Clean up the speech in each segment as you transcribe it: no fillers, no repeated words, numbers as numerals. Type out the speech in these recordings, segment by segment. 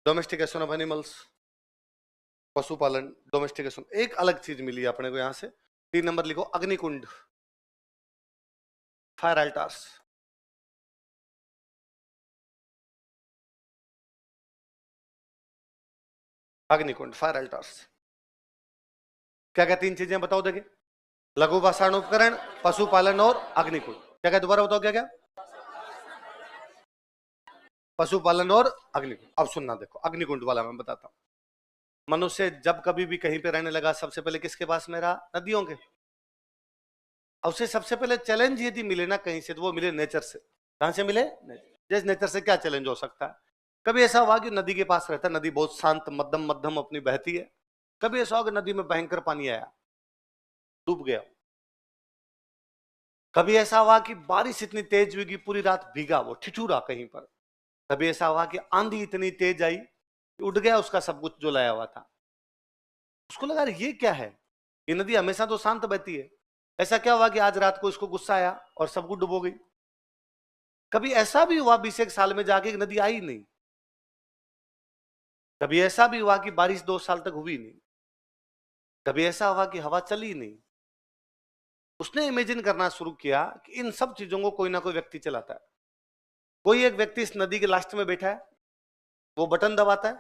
Domestication of animals, पशुपालन, domestication, एक अलग चीज मिली अपने को यहां से। 3 नंबर लिखो अग्निकुंड, फायर अल्टार्स। अग्निकुंड, फायर अल्टार्स, क्या क्या 3 चीजें बताओ देखे? लघु पाषाण उपकरण, पशुपालन और अग्निकुंड। क्या क्या दोबारा बताओ, क्या क्या? पशुपालन और अग्निकुंड। अब सुनना, देखो अग्निकुंड वाला मैं बताता हूं। मनुष्य जब कभी भी कहीं पे रहने लगा, सबसे पहले किसके पास में रहा? नदियों के। और उसे सबसे पहले चैलेंज यदि मिले ना कहीं से, तो वो मिले नेचर से। कहां से मिले? जैसे नेचर से क्या चैलेंज हो सकता है? कभी ऐसा हुआ कि नदी के पास रहता है, नदी बहुत शांत मध्यम मध्यम अपनी बहती है। कभी ऐसा हुआ कि नदी में भयंकर पानी आया, डूब गया। कभी ऐसा हुआ कि बारिश इतनी तेज हुई कि पूरी रात भीगा, वो ठिठुरा कहीं पर। कभी ऐसा हुआ कि आंधी इतनी तेज आई कि उड़ गया उसका सब कुछ जो लाया हुआ था। उसको लगा ये क्या है, ये नदी हमेशा तो शांत बहती है, ऐसा क्या हुआ कि आज रात को इसको गुस्सा आया और सब कुछ डुबो गई। कभी ऐसा भी हुआ 20 एक साल में जाके नदी आई नहीं। कभी ऐसा भी हुआ कि बारिश 2 साल तक हुई नहीं। कभी ऐसा हुआ कि हवा चली नहीं। उसने इमेजिन करना शुरू किया कि इन सब चीजों को कोई ना कोई व्यक्ति चलाता है। कोई एक व्यक्ति इस नदी के लास्ट में बैठा है, वो बटन दबाता है,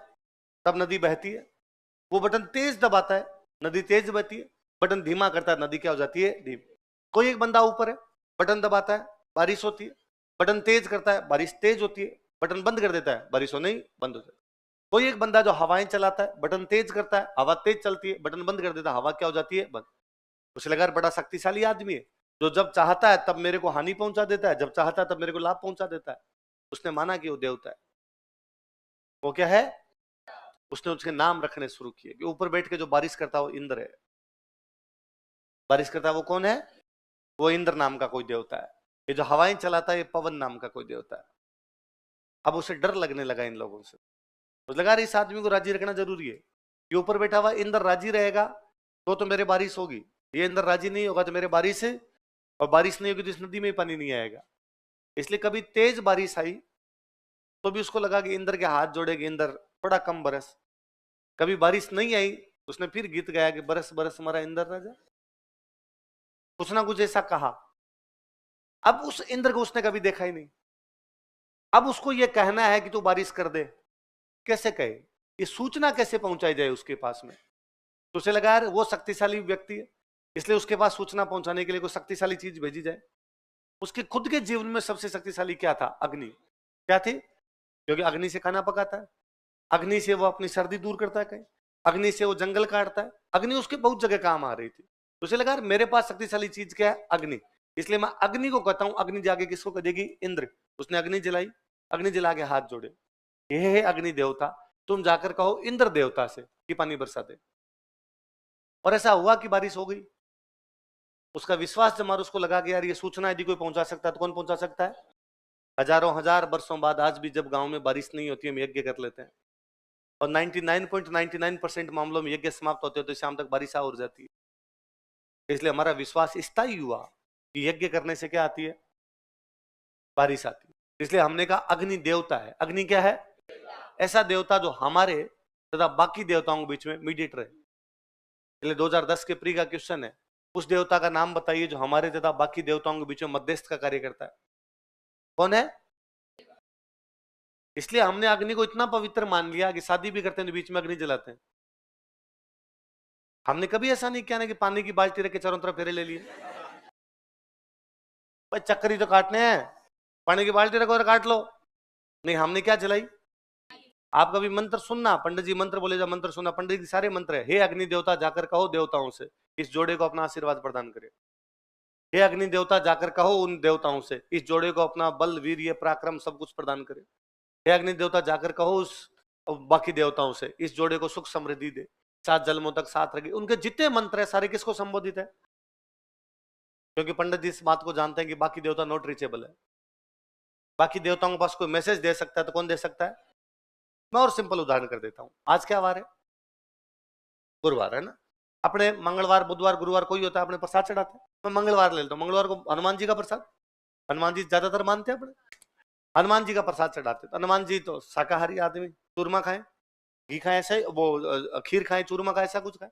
तब नदी बहती है। वो बटन तेज दबाता है, नदी तेज बहती है। बटन धीमा करता है, नदी क्या हो जाती है? धीमी। कोई एक बंदा ऊपर है, बटन दबाता है, बारिश होती है। बटन तेज करता है, बारिश तेज होती है। बटन बंद कर देता है, बारिश हो नहीं, बंद हो जाती है। कोई एक बंदा जो हवाएं चलाता है, बटन तेज करता है, हवा तेज चलती है, बटन बंद कर देता है, हवा क्या हो जाती है? बंद। उसे लगा बड़ा शक्तिशाली आदमी है, जो जब चाहता है तब मेरे को हानि पहुंचा देता है, जब चाहता है तब मेरे को लाभ पहुंचा देता है। उसने माना कि वो देवता है। वो क्या है? उसने उसके नाम रखने शुरू किए कि ऊपर बैठ के जो बारिश करता है वो इंद्र है। बारिश करता है वो कौन है? वो इंद्र नाम का कोई देवता है। ये जो हवाएं चलाता है ये पवन नाम का कोई देवता है। अब उसे डर लगने लगा इन लोगों से। उसे लगा इस आदमी को राजी रखना जरूरी है। ये ऊपर बैठा हुआ इंद्र राजी रहेगा तो मेरे बारिश होगी। ये इंद्र राजी नहीं होगा तो मेरे बारिश है, और बारिश नहीं होगी तो इस नदी में पानी नहीं आएगा। इसलिए कभी तेज बारिश आई तो भी उसको लगा कि इंद्र के हाथ जोड़ेगी, इंद्र थोड़ा कम बरस। कभी बारिश नहीं आई, उसने फिर गीत गाया कि बरस बरस हमारा इंद्र राजा, कुछ ना कुछ ऐसा कहा। अब उस इंद्र को उसने कभी देखा ही नहीं। अब उसको यह कहना है कि तू बारिश कर दे। कैसे कहे? ये सूचना कैसे पहुंचाई जाए उसके पास में? तो उसे लगा यार वो शक्तिशाली व्यक्ति है, इसलिए उसके पास सूचना पहुंचाने के लिए कोई शक्तिशाली चीज भेजी जाए। उसके खुद के जीवन में सबसे शक्तिशाली क्या था? अग्नि। क्या थी? क्योंकि अग्नि से खाना पकाता है, अग्नि से वो अपनी सर्दी दूर करता है, कहीं अग्नि से वो जंगल काटता है। अग्नि उसके बहुत जगह काम आ रही थी। तो उसे लगा यार मेरे पास शक्तिशाली चीज क्या है? अग्नि। इसलिए मैं अग्नि को कहता हूं। अग्नि जाके किसको कह देगी? इंद्र। उसने अग्नि जलाई, अग्नि जला के हाथ जोड़े, ये है अग्नि देवता, तुम जाकर कहो इंद्र देवता से कि पानी बरसा दे। और ऐसा हुआ कि बारिश हो गई। उसका विश्वास जब उसको लगा कि यार ये सूचना यदि कोई पहुंचा सकता है तो कौन पहुंचा सकता है? हजारों हजार वर्षों बाद आज भी जब गांव में बारिश नहीं होती हम यज्ञ कर लेते हैं, और 99.99% मामलों में यज्ञ समाप्त होते हैं तो शाम तक बारिश और जाती है। इसलिए हमारा विश्वास स्थायी हुआ कि यज्ञ करने से क्या आती है? बारिश आती है। इसलिए हमने कहा अग्नि देवता है। अग्नि क्या है? ऐसा देवता जो हमारे तथा बाकी देवताओं के बीच में मीडिएटर है। इसलिए 2010 के प्री का क्वेश्चन है, उस देवता का नाम बताइए जो हमारे तथा बाकी देवताओं के बीच में मध्यस्थ का कार्य करता है। कौन है? इसलिए हमने अग्नि को इतना पवित्र मान लिया कि शादी भी करते हैं तो बीच में अग्नि जलाते हैं। हमने कभी ऐसा नहीं किया ना कि पानी की बाल्टी रख के चारों तरफ फेरे ले लिए। भाई चक्कर ही तो काटने हैं, पानी की बाल्टी रखो और काट लो। नहीं, हमने क्या जलाई? आप कभी मंत्र सुनना, पंडित जी मंत्र बोले, जा मंत्र सुनना, पंडित जी सारे मंत्र है। हे अग्नि देवता जाकर कहो देवताओं से इस जोड़े को अपना आशीर्वाद प्रदान करे। हे अग्नि देवता जाकर कहो उन देवताओं से इस जोड़े को अपना बल वीर्य पराक्रम सब कुछ प्रदान करे। हे अग्नि देवता जाकर कहो उस बाकी देवताओं से इस जोड़े को सुख समृद्धि दे, 7 जन्मों तक साथ रखे। उनके जितने मंत्र है सारे किसको संबोधित है? क्योंकि पंडित जी इस बात को जानते हैं कि बाकी देवता नॉट रीचेबल है। बाकी देवताओं के पास कोई मैसेज दे सकता है तो कौन दे सकता है? मैं और सिंपल उदाहरण कर देता हूं। आज क्या वार है? गुरुवार है ना। अपने मंगलवार बुधवार गुरुवार कोई होता है अपने प्रसाद चढ़ाते हैं। मैं मंगलवार ले लेता हूँ, मंगलवार को हनुमान जी का प्रसाद। हनुमान जी ज्यादातर मानते हैं अपने, हनुमान जी का प्रसाद चढ़ाते। तो हनुमान जी तो शाकाहारी आदमी, चूरमा खाएं, घी खाए ऐसा ही, वो खीर खाए, चूरमा का ऐसा कुछ खाए?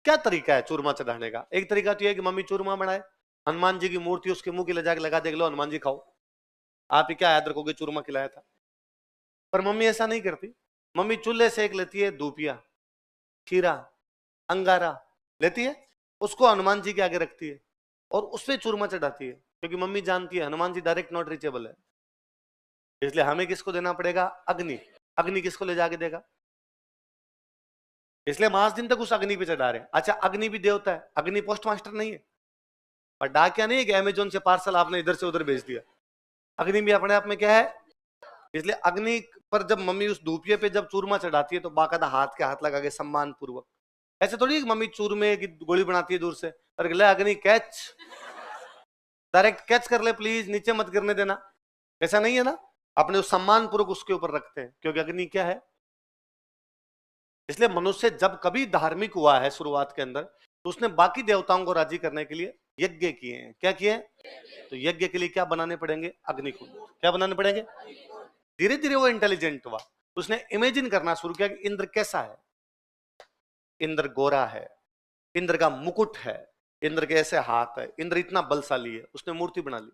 क्या तरीका है चूरमा चढ़ाने का? एक तरीका तो यह है कि मम्मी चूरमा बनाए, हनुमान जी की मूर्ति उसके मुंह की लगा के लगा देख लो, हनुमान जी खाओ। आप ही क्या याद रखोगे चूरमा खिलाया था? पर मम्मी ऐसा नहीं करती। मम्मी चूल्हे से एक लेती है दूपिया, खीरा, अंगारा लेती है, उसको हनुमान जी के आगे रखती है और उसपे चूरमा चढ़ाती है, क्योंकि मम्मी जानती है Hanuman ji direct not reachable है। इसलिए हमें किसको देना पड़ेगा? अग्नि। अग्नि किसको ले जाके देगा? इसलिए हम आज दिन तक उस अग्नि पे चढ़ा रहे हैं। अच्छा, अग्नि भी देवता है, अग्नि पोस्ट मास्टर नहीं है, और डाकिया नहीं है कि अमेजोन से पार्सल आपने इधर से उधर भेज दिया। अग्नि भी अपने आप में क्या है? इसलिए अग्नि पर जब मम्मी उस धूपिये पे जब चूरमा चढ़ाती है तो बाकायदा हाथ के हाथ लगा के सम्मान पूर्वक, ऐसे थोड़ी कि मम्मी चूरमे की गोली बनाती है दूर से और ले अग्नि कैच, डायरेक्ट कैच कर ले प्लीज, नीचे मत गिरने देना, ऐसा नहीं है ना। अपने उस सम्मान पूर्वक उसके ऊपर रखते हैं, क्योंकि अग्नि क्या है। इसलिए मनुष्य जब कभी धार्मिक हुआ है शुरुआत के अंदर, तो उसने बाकी देवताओं को राजी करने के लिए यज्ञ किए हैं। क्या किए? तो यज्ञ के लिए क्या बनाने पड़ेंगे? अग्निकुंड। क्या बनाने पड़ेंगे? धीरे धीरे वो इंटेलिजेंट हुआ, उसने इमेजिन करना शुरू किया कि इंद्र कैसा है। इंद्र गोरा है, इंद्र का मुकुट है, इंद्र के ऐसे हाथ है, इंद्र इतना बलशाली है। उसने मूर्ति बना ली।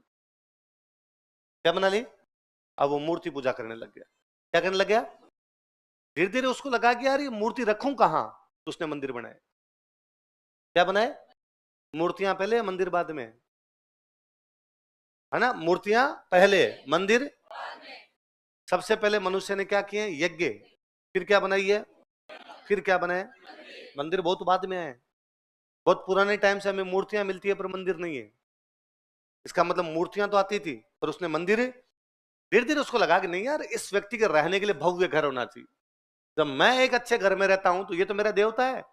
क्या बना ली? अब वो मूर्ति पूजा करने लग गया। क्या करने लग गया? धीरे धीरे उसको लगा कि यार ये मूर्ति रखूं कहां, तो उसने मंदिर बनाए। क्या बनाए? मूर्तियां पहले, मंदिर बाद में, है ना। मूर्तियां पहले, मंदिर। सबसे पहले मनुष्य ने क्या किए? यज्ञ। फिर क्या बनाई है? फिर क्या बनाए? मंदिर बहुत बाद में आए। बहुत पुराने टाइम से हमें मूर्तियां मिलती है पर मंदिर नहीं है। इसका मतलब मूर्तियां तो आती थी पर उसने मंदिर। धीरे धीरे उसको लगा कि नहीं यार, इस व्यक्ति के रहने के लिए भव्य घर होना चाहिए। जब मैं एक अच्छे घर में रहता हूं तो ये तो मेरा देवता है,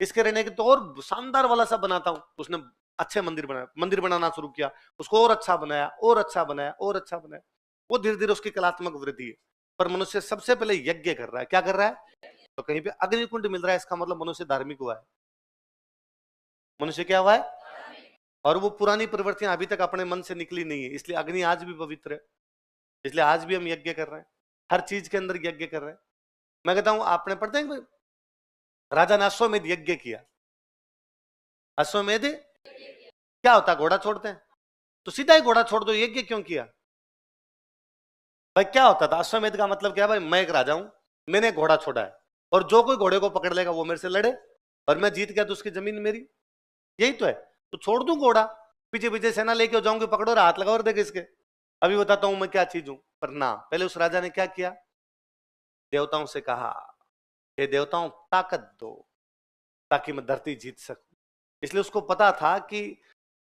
इसके रहने के तो और शानदार वाला सा बनाता हूं। उसने अच्छे मंदिर बनाया, मंदिर बनाना शुरू किया, उसको और अच्छा बनाया, और अच्छा बनाया, और अच्छा बनाया। वो धीरे धीरे उसकी कलात्मक वृद्धि है। पर मनुष्य सबसे पहले यज्ञ कर रहा है। क्या कर रहा है? तो कहीं पे अग्निकुंड मिल रहा है, इसका मतलब मनुष्य धार्मिक हुआ है। मनुष्य क्या हुआ है? और वो पुरानी प्रवृत्तियां अभी तक अपने मन से निकली नहीं है, इसलिए अग्नि आज भी पवित्र है। इसलिए आज भी हम यज्ञ कर रहे हैं, हर चीज के अंदर यज्ञ कर रहे हैं। मैं कहता हूं, आपने पढ़ते हैं राजा ने अश्वमेध यज्ञ किया। अश्वमेध क्या होता है? घोड़ा छोड़ते हैं, तो सीधा ही घोड़ा छोड़ दो, यज्ञ क्यों किया भाई? क्या होता था अश्वमेध का मतलब? क्या भाई, मैं एक राजा हूं, मैंने घोड़ा छोड़ा है, और जो कोई घोड़े को पकड़ लेगा वो मेरे से लड़े, और मैं जीत गया तो उसकी जमीन मेरी। यही तो है। तो छोड़ दूं घोड़ा, पीछे पीछे सेना लेके जाऊंगी, पकड़ो और हाथ लगाओ और देख इसके, अभी बताता हूं मैं क्या चीज हूं। पर ना, पहले उस राजा ने क्या किया? देवताओं से कहा, हे देवताओं ताकत दो ताकि मैं धरती जीत सकूं। इसलिए उसको पता था कि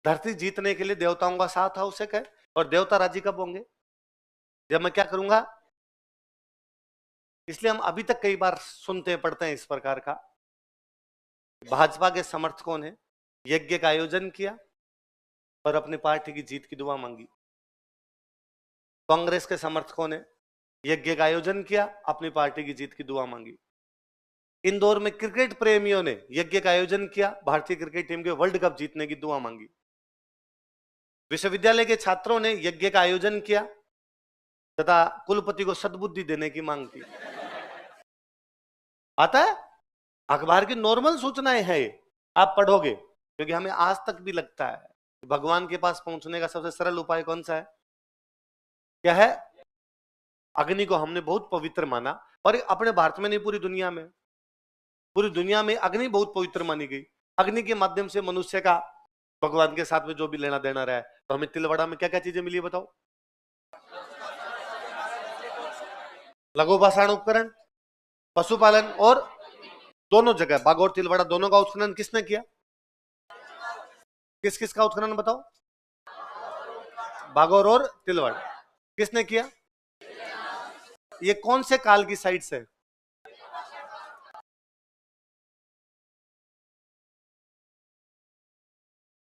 धरती जीतने के लिए देवताओं का साथ आवश्यक है, और देवता राजी कब होंगे? जब मैं क्या करूंगा। इसलिए हम अभी तक कई बार सुनते पढ़ते हैं इस प्रकार का, भाजपा के समर्थकों ने यज्ञ का आयोजन किया और अपनी पार्टी की जीत की दुआ मांगी। कांग्रेस के समर्थकों ने यज्ञ का आयोजन किया, अपनी पार्टी की जीत की दुआ मांगी। इंदौर में क्रिकेट प्रेमियों ने यज्ञ का आयोजन किया, भारतीय क्रिकेट टीम के वर्ल्ड कप जीतने की दुआ मांगी। विश्वविद्यालय के छात्रों ने यज्ञ का आयोजन किया तथा कुलपति को सद्बुद्धि देने की मांग की। आता है, अखबार की नॉर्मल सूचनाएं हैं ये, आप पढ़ोगे, क्योंकि हमें आज तक भी लगता है कि भगवान के पास पहुंचने का सबसे सरल उपाय कौन सा है? क्या है? अग्नि को हमने बहुत पवित्र माना, और अपने भारत में नहीं, पूरी दुनिया में अग्नि बहुत पवित्र मानी गई। अग्नि के माध्यम से मनुष्य का भगवान के साथ में जो भी लेना देना रहा है। तो हमें तिलवाड़ा में क्या क्या चीजें मिली है बताओ? लघु पाषाण उपकरण, पशुपालन, और दोनों जगह बाघ और तिलवाड़ा दोनों का उत्खनन किसने किया? किस किस का उत्खनन बताओ? बागौर और तिलवाड़ा किसने किया? ये कौन से काल की साइट से?